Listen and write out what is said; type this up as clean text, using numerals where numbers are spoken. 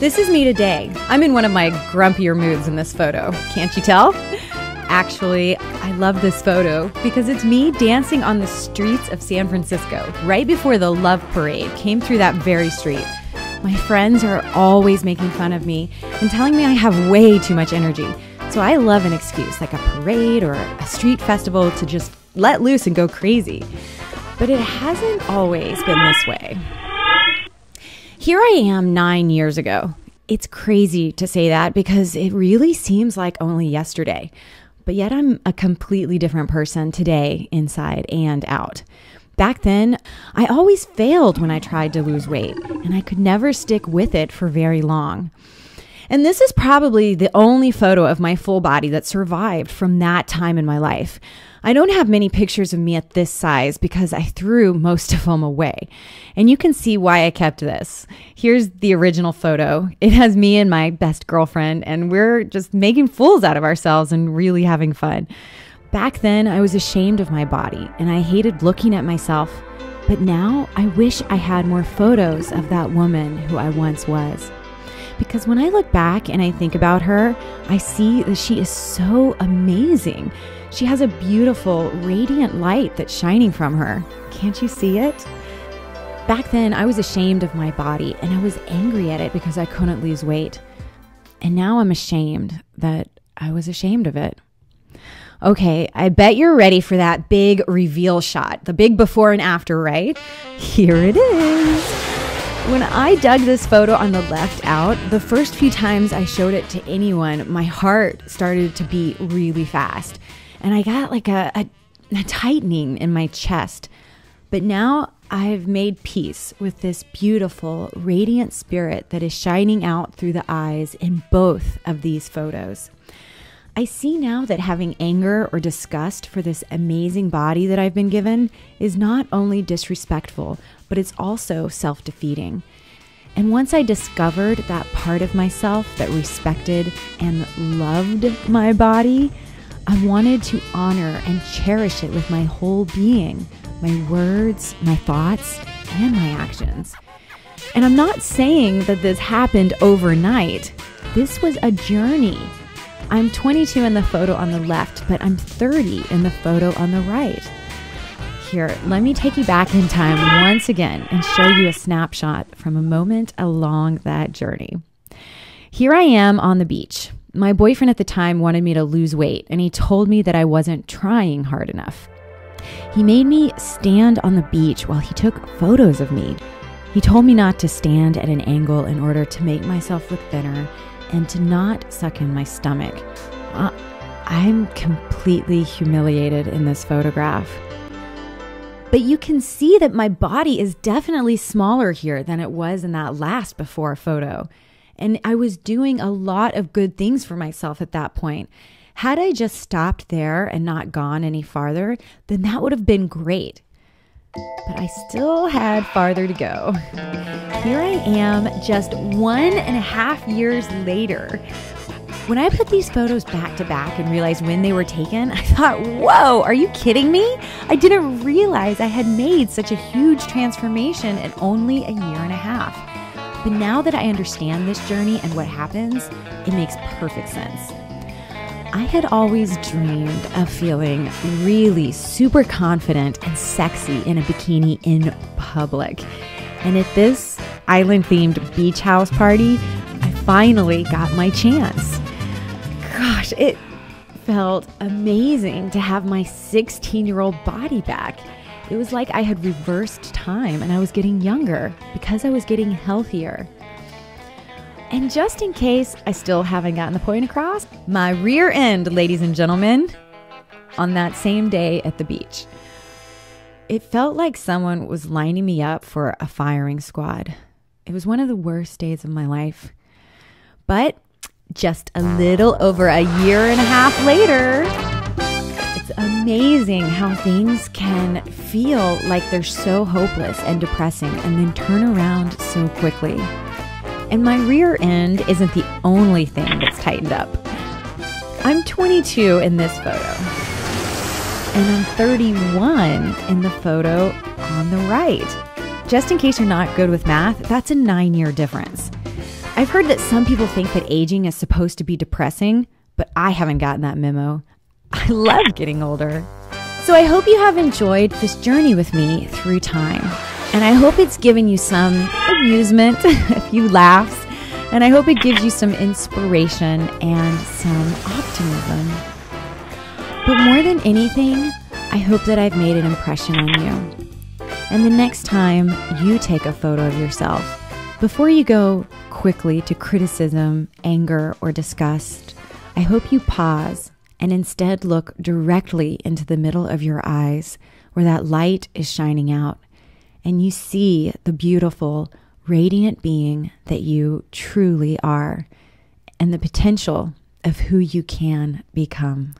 This is me today. I'm in one of my grumpier moods in this photo. Can't you tell? Actually, I love this photo because it's me dancing on the streets of San Francisco right before the Love Parade came through that very street. My friends are always making fun of me and telling me I have way too much energy. So I love an excuse like a parade or a street festival to just let loose and go crazy. But it hasn't always been this way. Here I am 9 years ago. It's crazy to say that because it really seems like only yesterday. But yet I'm a completely different person today, inside and out. Back then, I always failed when I tried to lose weight, and I could never stick with it for very long. And this is probably the only photo of my full body that survived from that time in my life. I don't have many pictures of me at this size because I threw most of them away. And you can see why I kept this. Here's the original photo. It has me and my best girlfriend, and we're just making fools out of ourselves and really having fun. Back then, I was ashamed of my body, and I hated looking at myself. But now, I wish I had more photos of that woman who I once was. Because when I look back and I think about her, I see that she is so amazing. She has a beautiful, radiant light that's shining from her. Can't you see it? Back then, I was ashamed of my body and I was angry at it because I couldn't lose weight. And now I'm ashamed that I was ashamed of it. Okay, I bet you're ready for that big reveal shot, the big before and after, right? Here it is. When I dug this photo on the left out, the first few times I showed it to anyone, my heart started to beat really fast. And I got like a tightening in my chest. But now I've made peace with this beautiful, radiant spirit that is shining out through the eyes in both of these photos. I see now that having anger or disgust for this amazing body that I've been given is not only disrespectful, but it's also self-defeating. And once I discovered that part of myself that respected and loved my body, I wanted to honor and cherish it with my whole being, my words, my thoughts, and my actions. And I'm not saying that this happened overnight. This was a journey. I'm 22 in the photo on the left, but I'm 30 in the photo on the right. Here, let me take you back in time once again and show you a snapshot from a moment along that journey. Here I am on the beach. My boyfriend at the time wanted me to lose weight, and he told me that I wasn't trying hard enough. He made me stand on the beach while he took photos of me. He told me not to stand at an angle in order to make myself look thinner and to not suck in my stomach. I'm completely humiliated in this photograph. But you can see that my body is definitely smaller here than it was in that last before photo. And I was doing a lot of good things for myself at that point. Had I just stopped there and not gone any farther, then that would have been great. But I still had farther to go. Here I am just 1.5 years later. When I put these photos back to back and realized when they were taken, I thought, whoa, are you kidding me? I didn't realize I had made such a huge transformation in only 1.5 years. But now that I understand this journey and what happens, it makes perfect sense. I had always dreamed of feeling really super confident and sexy in a bikini in public. And at this island-themed beach house party, I finally got my chance. Gosh, it felt amazing to have my 16-year-old body back. It was like I had reversed time and I was getting younger because I was getting healthier. And just in case I still haven't gotten the point across, my rear end, ladies and gentlemen, on that same day at the beach. It felt like someone was lining me up for a firing squad. It was one of the worst days of my life. But just a little over 1.5 years later, it's amazing how things can feel like they're so hopeless and depressing and then turn around so quickly. And my rear end isn't the only thing that's tightened up. I'm 22 in this photo, and I'm 31 in the photo on the right. Just in case you're not good with math, that's a 9-year difference. I've heard that some people think that aging is supposed to be depressing, but I haven't gotten that memo. I love getting older. So I hope you have enjoyed this journey with me through time. And I hope it's given you some amusement, a few laughs, and I hope it gives you some inspiration and some optimism. But more than anything, I hope that I've made an impression on you. And the next time you take a photo of yourself, before you go quickly to criticism, anger, or disgust, I hope you pause and instead look directly into the middle of your eyes where that light is shining out, and you see the beautiful, radiant being that you truly are and the potential of who you can become.